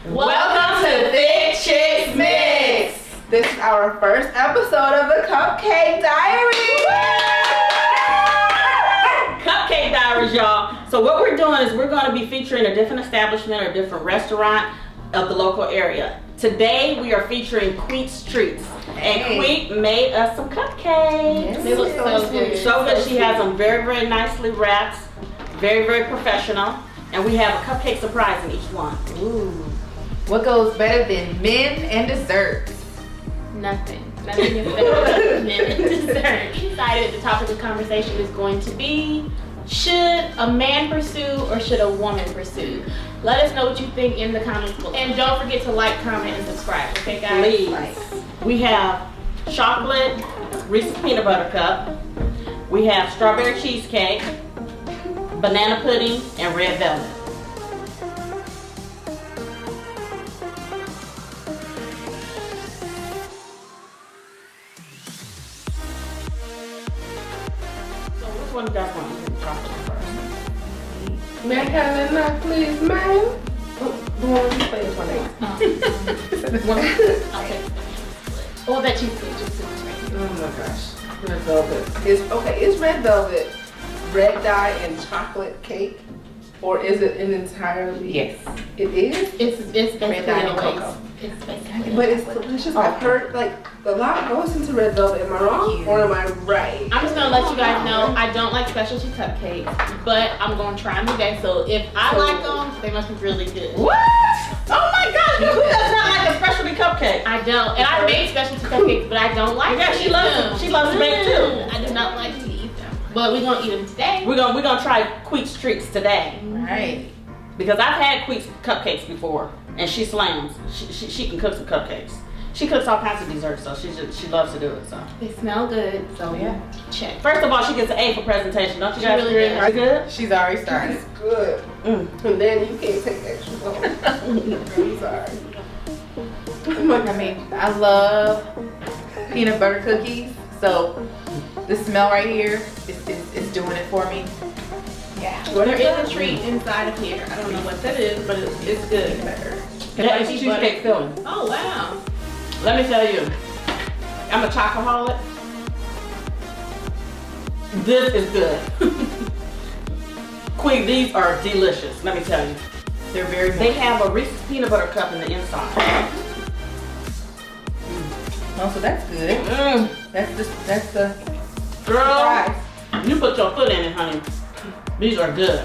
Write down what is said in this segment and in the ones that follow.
Welcome to Thick Chicks Mix. This is our first episode of the Cupcake Diaries. Cupcake Diaries, y'all. So what we're doing is we're going to be featuring a different establishment or different restaurant of the local area. Today we are featuring Kweet's Treats. And Kweet made us some cupcakes. Yes. They look so good. So good. She has them very, very nicely wrapped. Very, very professional. And we have a cupcake surprise in each one. Ooh. What goes better than men and desserts? Nothing. Nothing is better than men and dessert. We decided the topic of conversation is going to be, should a man pursue or should a woman pursue? Let us know what you think in the comments below. And don't forget to like, comment, and subscribe. Okay, guys? Please. We have chocolate Reese's peanut butter cup. We have strawberry cheesecake, banana pudding, and red velvet. So which one do you guys want to do chocolate first? May I have that, please, ma'am? The one you play is one Or that cheesecake. Just right here. Oh my gosh. Red velvet. Is red velvet red dye and chocolate cake? Or is it an entirely? Yes. It is? It's basically Red dye and always. cocoa. It's basically But it's delicious. I've heard like a lot goes into red velvet. Am I wrong or am I right? I'm just gonna let you guys know I don't like specialty cupcakes, but I'm gonna try them today. So if I like them, they must be really good. What? Oh my gosh, who does not like a specialty cupcake? I don't, and I've made specialty cupcakes, but I don't like Yeah, to she eat loves them. it. She loves to bake too. I do not like to eat them, but we're gonna eat them today. We're gonna try Kweet's Treats today. Right. Because I've had Kweet's cupcakes before, and she slams. She can cook some cupcakes. She cooks all kinds of desserts, so she loves to do it. So They smell good, so Yeah. check. first of all, she gets an A for presentation. Don't you She guys really agree? does. Good. She's already started. It's good. Mm. And then you can't take extra home. I'm sorry. I mean, I love peanut butter cookies, so the smell right here is doing it for me. Yeah. There is a treat inside of here. I don't know what that is, but it's good. That is cheesecake filling. Oh wow. Let me tell you, I'm a chocoholic. This is good. Kweet, these are delicious. Let me tell you. They're very They have a Reese's peanut butter cup in the inside. Oh, so that's good. Mm. That's the Girl, surprise. you put your foot in it, honey. These are good.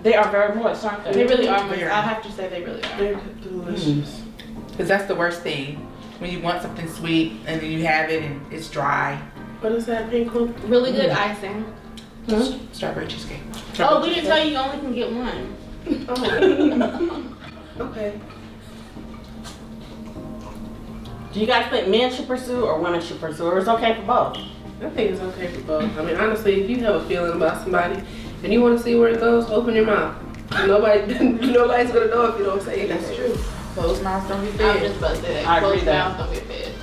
They are very moist, aren't they? They really are. Very. I have to say they really are. They're delicious. Because that's the worst thing. When you want something sweet and then you have it and it's dry. What is that pink one? Really good icing. Strawberry cheesecake. Oh, we didn't tell you only can get one. Oh. Okay. Do you guys think men should pursue or women should pursue, or it's okay for both? I think it's okay for both. I mean, honestly, if you have a feeling about somebody and you want to see where it goes, open your mouth. Nobody's gonna know if you don't say anything. That's true. Closed mouths don't get I was fed. just about to say that. I agree Closed that. mouth, don't get fed.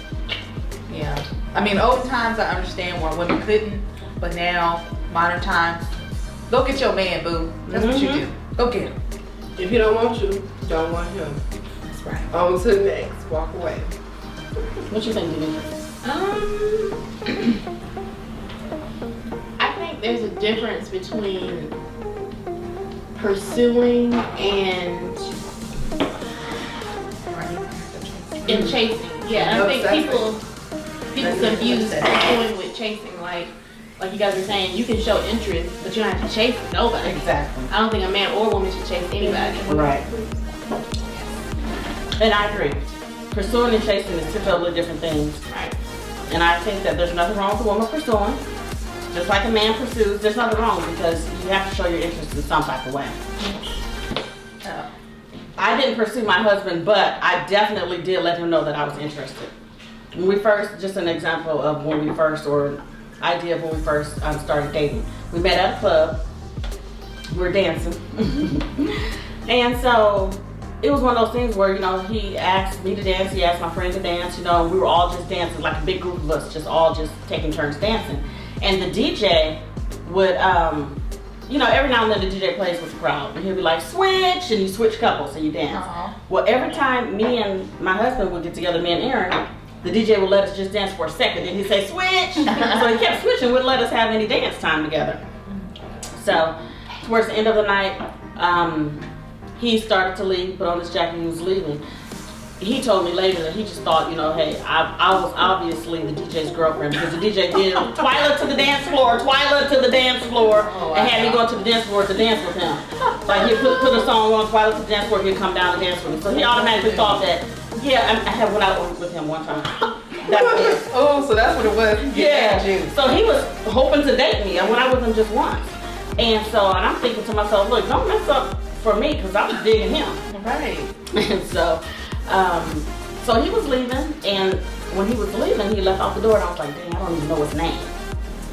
Yeah. I mean, old times I understand why women couldn't, but now, modern times, go get your man, boo. That's what you do. Go get him. If he don't want you, don't want him. That's right. On to the next. Walk away. What you think, Denise? I think there's a difference between pursuing and chasing. Yeah, I think people confuse pursuing with chasing. Like you guys were saying, you can show interest, but you don't have to chase nobody. Exactly. I don't think a man or woman should chase anybody. Right. And I agree. Pursuing and chasing is two totally different things. Right. And I think that there's nothing wrong with a woman pursuing. Just like a man pursues, there's nothing wrong because you have to show your interest in some type of way. I didn't pursue my husband, but I definitely did let him know that I was interested. When we first, just an example of when we first, or idea of when we first started dating. We met at a club. We were dancing. And so it was one of those things where, you know, he asked me to dance, he asked my friend to dance, you know, and we were all just dancing, like a big group of us, just all just taking turns dancing. And the DJ would you know, every now and then the DJ plays with the crowd, and he'll be like, switch, and you switch couples and you dance. Well, every time me and my husband would get together, me and Aaron, the DJ would let us just dance for a second, then he'd say, switch. So he kept switching, wouldn't let us have any dance time together. So, towards the end of the night, he started to leave, put on his jacket, he was leaving. He told me later that he just thought, you know, hey, I was obviously the DJ's girlfriend because the DJ did Twyla to the dance floor, Twyla to the dance floor, and had me go to the dance floor to dance with him. Like he'd put a song on, Twyla to the dance floor, he'd come down and dance with me. So he automatically thought that, yeah, I had went out with him one time. Oh, so that's what it was. Yeah. So he was hoping to date me. I went out with him just once. And I'm thinking to myself, look, don't mess up for me because I was digging him. Right. And so he was leaving, and when he was leaving, he left out the door, and I was like, dang, I don't even know his name.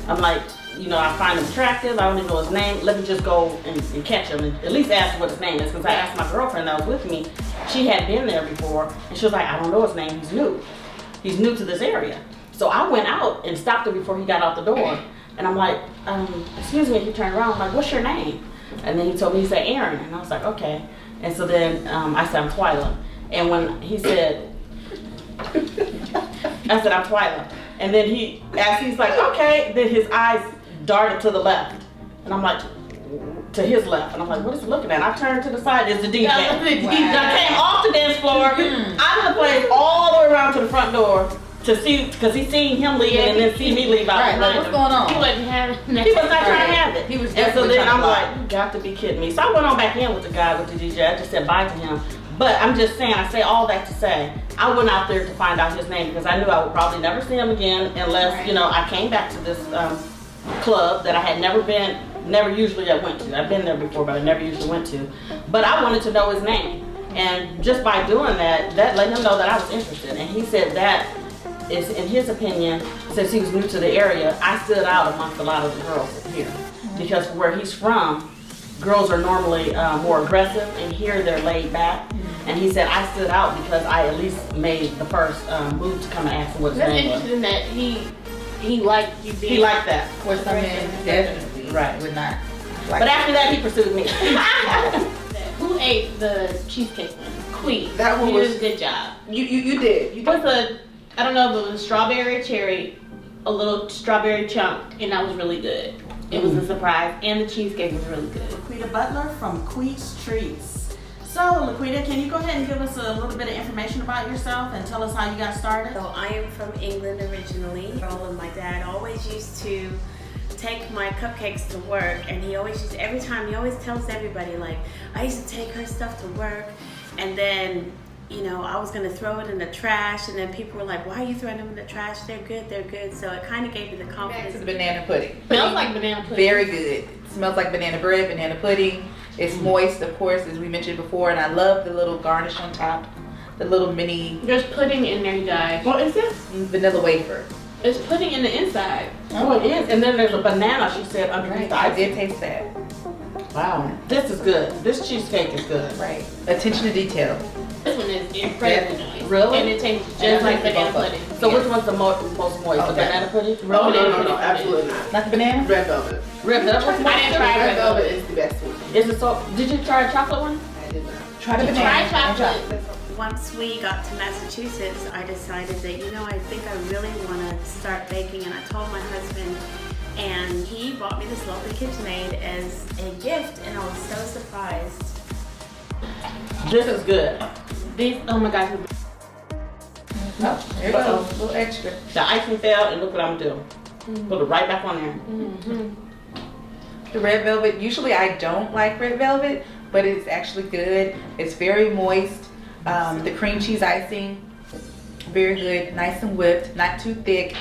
I'm like, you know, I find him attractive, I don't even know his name, let me just go and catch him, and at least ask him what his name is, because I asked my girlfriend that was with me, she had been there before, and she was like, I don't know his name, he's new to this area. So I went out and stopped him before he got out the door, and I'm like, excuse me, he turned around, I'm like, what's your name? And then he told me, he said, Aaron, and I was like, okay. And so then I said, I'm Twyla. And when he said, I said, I'm Twyla. And then he's like, okay. Then his eyes darted to the left. And I'm like, to his left. And I'm like, what is he looking at? I turned to the side, it's the DJ. Wow. I came off the dance floor, out of the place, all the way around to the front door to see, because he seen him leaving and then see me leave out. Right, like, what's going on? He wasn't having He was not trying to have it. He was and so definitely then trying I'm to like, you got to be kidding me. So I went on back in with the guy, with the DJ. I just said bye to him. But I'm just saying, I say all that to say, I went out there to find out his name because I knew I would probably never see him again unless, you know, I came back to this club that I had never usually went to. I've been there before, but I never usually went to. But I wanted to know his name. And just by doing that let him know that I was interested. And he said that is, in his opinion, since he was new to the area, I stood out amongst a lot of the girls here. Because where he's from, girls are normally more aggressive, and here they're laid back. And he said I stood out because I at least made the first move to come and ask him what his That's name was. interesting that he liked you being. He liked that. Which I mean, definitely Right. would not. But after that, he pursued me. Who ate the cheesecake one? Kweet. That one you was- did a good job. You did. What's I don't know if it was strawberry cherry, a strawberry chunk, and that was really good. It was a surprise, and the cheesecake was really good. Laquita Butler from Kweet's Treats. So, Laquita, can you go ahead and give us a little bit of information about yourself and tell us how you got started? So I am from England originally. My dad always used to take my cupcakes to work, and he always tells everybody, like, I used to take her stuff to work, and then, you know, I was gonna throw it in the trash, and then people were like, why are you throwing them in the trash? They're good. So it kind of gave me the Back confidence. to the banana pudding. Smells like banana pudding. Very good. It smells like banana bread, banana pudding. It's moist, of course, as we mentioned before, and I love the little garnish on top, the little mini There's pudding in there, you guys. What is this? vanilla wafer. There's pudding in the inside. Oh, it is. And then there's a banana, she said, underneath the I ice. did taste that. Wow. This is good. This cheesecake is good. Right. Attention to detail. This one is incredibly nice. Really? And it tastes And just I like like banana both of pudding. So which one's the most moist? The Okay. banana pudding? Oh, no, absolutely not. Not the banana? Red velvet. Red velvet? I didn't try Red red velvet velvet. is the best one. Is it so? Did you try a chocolate one? I did not. Try the Try banana. chocolate. Once we got to Massachusetts, I decided that, you know, I think I really want to start baking, and I told my husband, and he bought me this lovely KitchenAid as a gift, and I was so surprised. This is good. These, oh my God. Oh, there you go. A little extra. The icing fell, and look what I'm doing. Put it right back on there. The red velvet, usually I don't like red velvet, but it's actually good. It's very moist. The cream cheese icing, very good, nice and whipped, not too thick,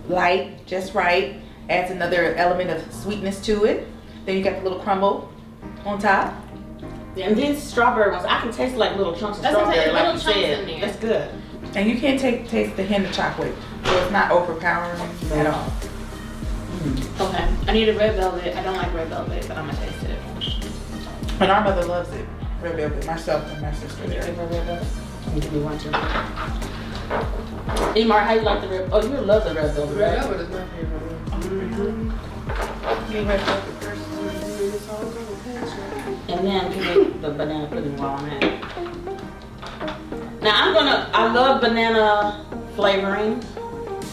light, just right. Adds another element of sweetness to it. Then you got the little crumble on top. And these strawberry ones, I can taste like little chunks of That's what I'm strawberry, saying, like little you chunks said. in there. That's good. And you can't taste the hint of chocolate, so it's not overpowering at all. Okay. I need a red velvet. I don't like red velvet, but I'm gonna taste it. And our mother loves it, red velvet, myself and my sister. Give me one too. Emar, how you like the red? Oh, you love the red velvet, Red right? velvet is my favorite one. You red velvet first. And then give me the banana pudding while I'm at it. Now I love banana flavoring.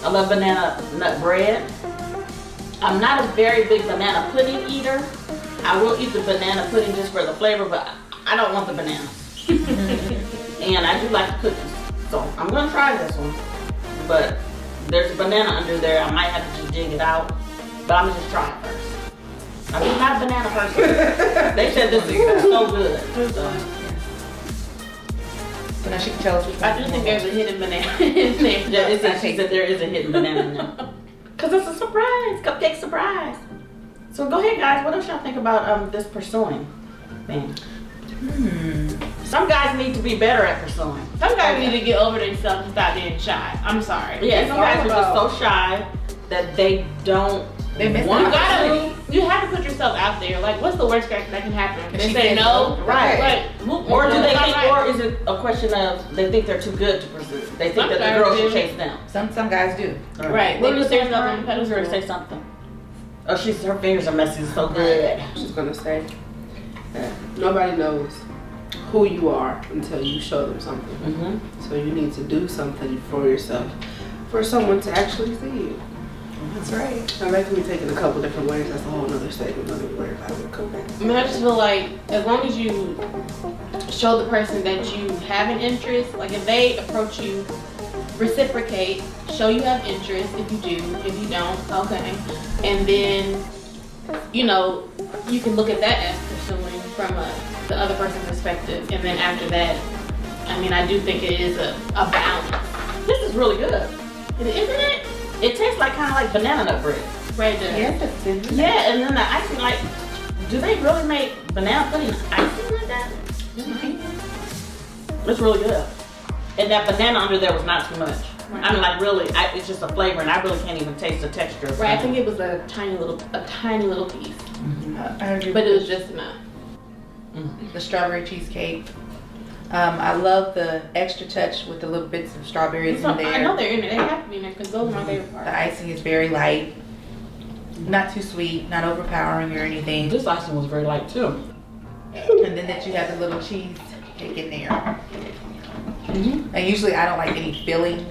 I love banana nut bread. I'm not a very big banana pudding eater. I will eat the banana pudding just for the flavor, but I don't want the banana. And I do like the cookies. So I'm gonna try this one. But there's a banana under there. I might have to just dig it out. But I'm gonna just try it first. I'm not a banana person. They said this is so good. So now she can tell us. I do think there's a hidden banana in there. yeah, she said there is a hidden banana in there. Cause it's a surprise, cupcake surprise. So go ahead, guys. What else y'all think about this pursuing thing? Some guys need to be better at pursuing. Some guys need to get over themselves and stop being shy. I'm sorry. Yeah, some guys are just so shy that they don't. They miss You have to put yourself out there. Like, what's the worst that can happen? They She say said no, right? Or do they think, right. or is it a question of they think they're too good to pursue? They think that the girl should chase them. Some guys do. Right. What They was put themselves on the pedestal. her say something? Oh, her fingers are messy. So good. She's gonna say that nobody knows who you are until you show them something. Mm-hmm. So you need to do something for yourself, for someone to actually see you. That's right. Now that can be taken a couple different ways. That's a whole other statement. Don't even worry about it. We'll come back. I mean, I just feel like as long as you show the person that you have an interest, like if they approach you, reciprocate, show you have interest. If you do, if you don't, okay. And then, you know, you can look at that as pursuing from the other person's perspective. And then after that, I mean, I do think it is a balance. This is really good. Isn't it? It tastes like kind of like banana nut bread. Right there. Yes, it's good. Yeah, and then the icing, like, do they really make banana pudding icing like that? It's really good. And that banana under there was not too much. Right. I mean, like, really, it's just a flavor, and I really can't even taste the texture. Of Right, I banana. think it was a tiny little piece, I agree. but it was just enough. The strawberry cheesecake. I love the extra touch with the little bits of strawberries So, in there. I know they're in there. They have to be in there because those are my favorite The parts. icing is very light, not too sweet, not overpowering or anything. This icing was very light, too. And then that you have the little cheese cake in there. And usually I don't like any filling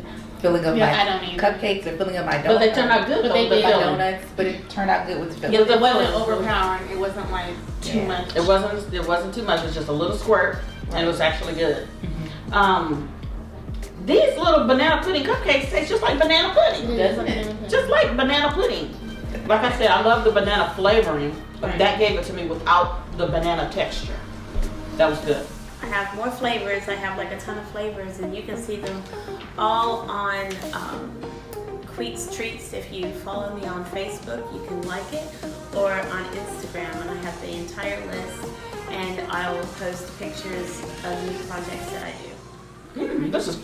of Yeah, my I don't either. cupcakes or filling of my But donuts. they turned out good, But though. they the did. my filling. donuts, but it turned out good with the filling. Because it wasn't overpowering. It wasn't like too Yeah. much. It wasn't too much. It was just a little squirt, and it was actually good. These little banana pudding cupcakes taste just like banana pudding. Doesn't it? Just like banana pudding. Like I said, I love the banana flavoring, but Right. that gave it to me without the banana texture. That was good. I have more flavors. I have like a ton of flavors, and you can see them all on Kweet's Treats. If you follow me on Facebook, you can like it, or on Instagram, and I have the entire list, and I will post pictures of new projects that I do. This is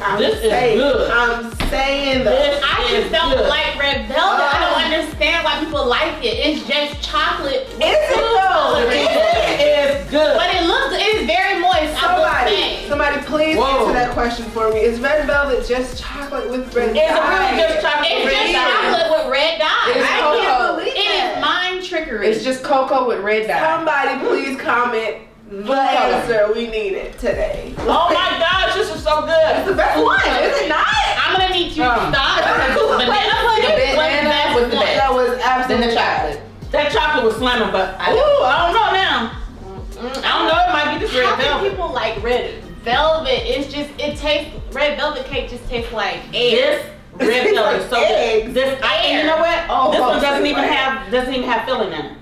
I'm This is saying, good. I'm saying though. This I is just don't good. like red velvet. I don't understand why people like it. It's just chocolate. with Is it food though? coloring. It is good. But it is very moist. I will say. Somebody please Whoa. answer that question for me. Is red velvet just chocolate with red It's dye? really just chocolate It's with just red dye. chocolate with red dye. It's I cocoa. can't believe it. It is mind trickery. It's just cocoa with red dye. Somebody please comment the answer. We need it today. Oh my gosh, this is so It's the good. best one, is it not? I'm gonna need you to stop because banana The pudding banana was the best. That was Then absolutely the chocolate. That chocolate was slamming, but I don't know now. I don't know, it might be this How red can velvet. people like red velvet? It's just red velvet cake just tastes like air. This red velvet is so eggs. good. This, and you know what? Oh, This one doesn't even right. have filling in it.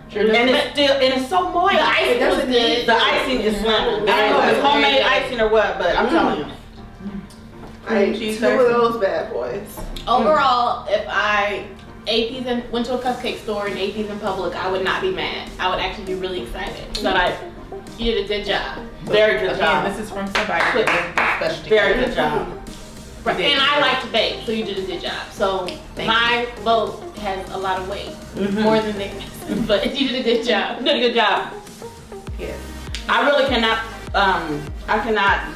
Sure And it's so moist. The icing was good. The icing is slamming. I don't know if it's homemade icing or what, but I'm telling you. I ate two of those bad boys. Overall, if I ate these and went to a cupcake store and ate these in public, I would not be mad. I would actually be really excited. So Right. you did a good job. Very good Again, job. this is from somebody that does specialty. Very good job. Right. And I like to bake, so you did a good job. So Thank my vote has a lot of weight, Mhm. more than theirs. But you did a good job. You did a good job. Yes. I really cannot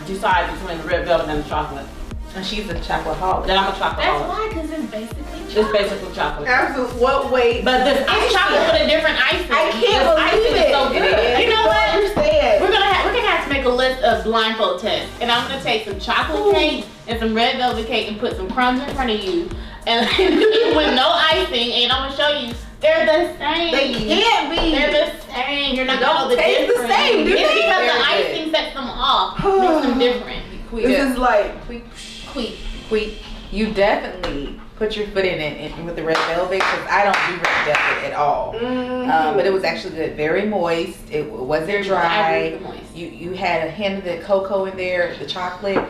decide between the red velvet and the chocolate. And she's a chocoholic. Then I'm a chocolate. That's why, because it's basically chocolate. It's basically chocolate. Absolutely. What weight? But this It's chocolate with a different can't believe it. So good. It is. You know what? Understand. We're gonna have to make a list of blindfold tests, and I'm gonna take some chocolate cake and some red velvet cake and put some crumbs in front of you, and with no icing, and I'm gonna show you they're the same. They can't be. They're the same. You're not They gonna know the don't taste the difference. same, do It's they? because the Very icing sets them off, makes them different. This is like Kweet. you definitely put your foot in it with the red velvet because I don't do red velvet at all. But it was actually good. Very moist. It wasn't Very dry. moist. I agree with the moist. You had a hint of the cocoa in there, the chocolate,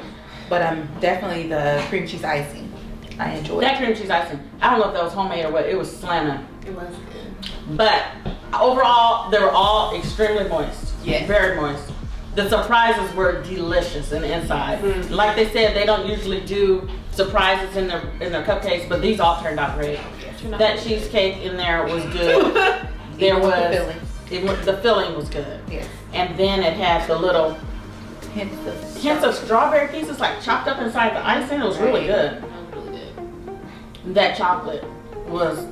but definitely the cream cheese icing. I enjoyed That it. cream cheese icing. I don't know if that was homemade or what. It was slamming. It was good. But overall, they were all extremely moist. Yes. Very moist. The surprises were delicious in the inside. Like they said, they don't usually do surprises in their cupcakes, but these all turned out great. That cheesecake in there was good. There Even with was the filling. the filling was good. Yes. And then it had the little hints of strawberry pieces like chopped up inside the icing. It was really good. That was really good. That chocolate was,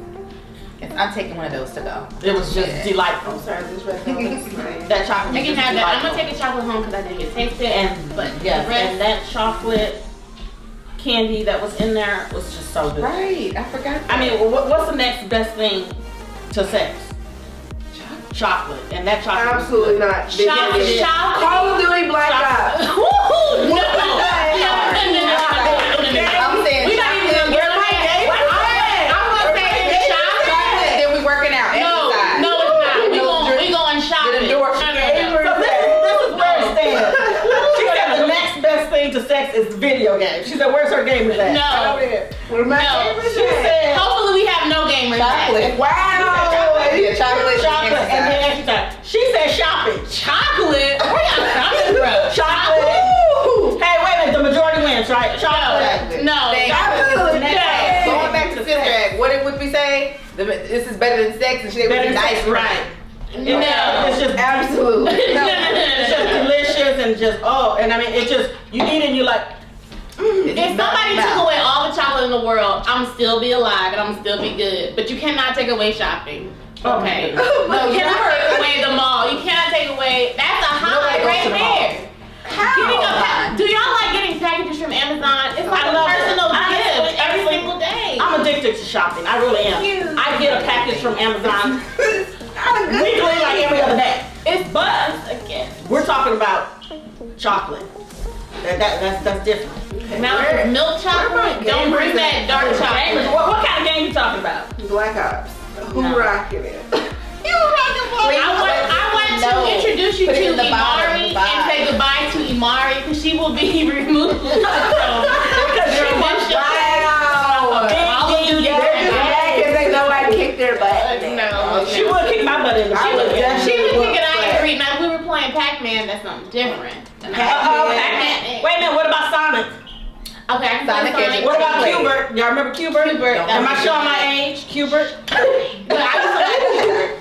Yes, I'm taking one of those to go. it was just delightful. Sorry, this red velvet's nice. That chocolate I was can just have that. I'm delightful. gonna take a chocolate home because I didn't get tasted. And but yes, the rest, and that chocolate candy that was in there was just so good. Right, I forgot. I mean, what's the next best thing to sex? Chocolate, and that chocolate. was Absolutely good. not. chocolate. Call of Duty Black Ops. No. I'm saying We not even gonna get on that. I'm gonna say chocolate. then we working out. No, exercise. no, it's not. We going shopping. Get a door. So this is where it stands. She said the next best thing to sex is video games. She said, "Where's her game with that?" No. Right over there. No. She said, Hopefully we have no gamers. Chocolate. Wow. Yeah, chocolate. "Chocolate," and then exercise. She said, "Shopping." Chocolate? Where y'all coming from? Chocolate. Hey, wait a minute. The majority wins, right? Chocolate. No. Absolutely. Next. Going back to Sister Act, what would we say? This is better than sex, and she would Better be nice, sex, right? No. It's just Absolutely. It's just delicious and just and I mean it just you eat it and you like. If somebody took away all the chocolate in the world, I'm still be alive and I'm still be good. But you cannot take away shopping. Okay. Oh, You cannot take away the mall. You cannot take away. That's a highlight goes right to the there. Do y'all like getting packages from Amazon? It's like a personal gift every single day. I'm addicted to shopping. I really am. I get a package from Amazon weekly, like every other day. But Again. we're talking about chocolate. That's different. Now it's milk chocolate. Don't bring that dark chocolate. What kind of game you talking about? Black Ops. Who No. rocking it? I want to introduce you Put it to in the bottom, Imari the bottom. and say goodbye to Imari because she will be removed. Because they know I kicked their butt. No. She would kick my butt in the She was shoe. thinking I agree. Now if we were playing Pac-Man, that's something different. Pac-Man. Wait a minute, what about Sonic? Okay, I can Sonic play is- Sonic. What about Cubert? Y'all remember Cubert? Am I showing my age? Cubert? But I used to like Cubert.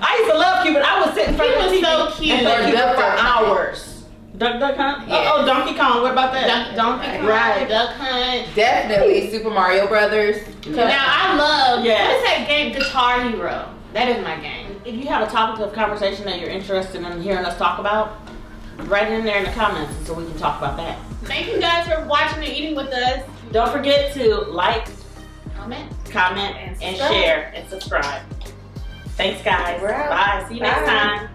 I used to love Cubert. I would sit in front He of the was TV so cute. and play Or Cubert for Duck Hunt. hours. Duck Hunt? Yes. Oh, Donkey Kong. What about that? Donkey Kong, Right. Duck Hunt. Definitely Super Mario Brothers. Now I love, Yes. what is that game? Guitar Hero. That is my game. If you have a topic of conversation that you're interested in hearing us talk about, write it in there in the comments so we can talk about that. Thank you guys for watching and eating with us. Don't forget to like, Comment. comment, and subscribe. share and subscribe. Thanks, guys. We're out. Bye. See you next Bye. time.